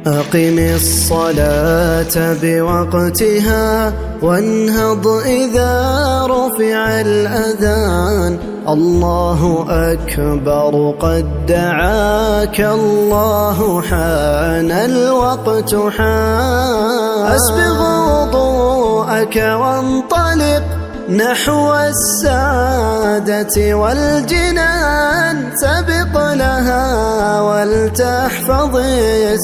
أقم الصلاة بوقتها وانهض إذا رفع الأذان. الله أكبر قد دعاك الله حان الوقت حان. أسبغ وضوءك وانطلق نحو السعادة والجنان. سبق لها ولتحفظ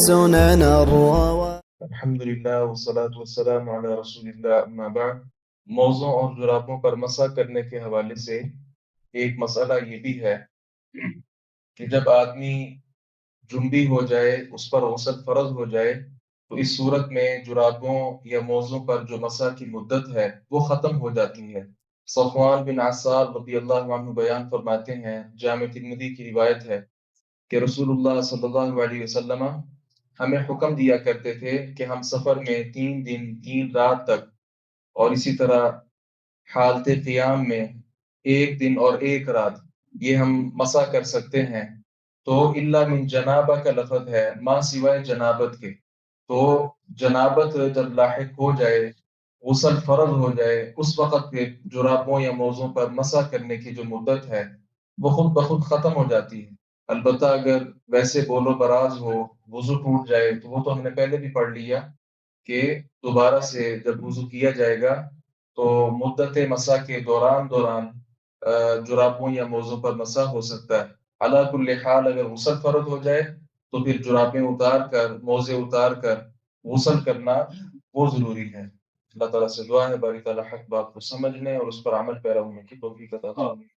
سنن الروان. अल्हम्दुलिल्लाह वस्सलातु वस्सलामु अला रसूलिल्लाह अम्मा बाद। मौज़ों और जुराबों पर मसा करने के हवाले से एक मसला ये भी है कि जब आदमी जुनबी हो जाए, उस पर गुस्ल फर्ज हो जाए, तो इस सूरत में जुराबों या मौज़ों पर जो मसा की मुद्दत है वो ख़त्म हो जाती है। सफ़वान बिन अस्साल रज़ियल्लाहु अन्हु बयान फरमाते हैं, जामे तिर्मिज़ी की रिवायत है कि रसूलुल्लाह सल्लल्लाहु अलैहि वसल्लम हमें हुक्म दिया करते थे कि हम सफ़र में 3 दिन 3 रात तक और इसी तरह हालते क़ियाम में 1 दिन और 1 रात ये हम मसा कर सकते हैं। तो इल्ला मिन जनाबा का लफ़ज़ है, माँ सिवाय जनाबत के। तो जनाबत जब लाहिक हो जाए, गुस्ल फ़र्ज़ हो जाए, उस वक़्त पे जुराबों या मौज़ों पर मसा करने की जो मुद्दत है, वो खुद ब खुद ख़त्म हो जाती है। अलबत्ता अगर वैसे बोलो बराज़ हो, वुज़ू टूट जाए, तो वो तो हमने पहले भी पढ़ लिया कि दोबारा से जब वुज़ू किया जाएगा, तो मुद्दत मसा के दौरान जुराबों या मौज़ों पर मसा हो सकता है। अला कुल्ली हाल अगर गुस्ल फ़र्ज़ हो जाए, तो फिर जुराबें उतार कर, मोज़े उतार कर गुस्ल करना वो ज़रूरी है। अल्लाह ताला से दुआ है बारी ताला हक़ बात को समझने और उस पर अमल पैरा होने की तौफ़ीक़ अता फरमाए।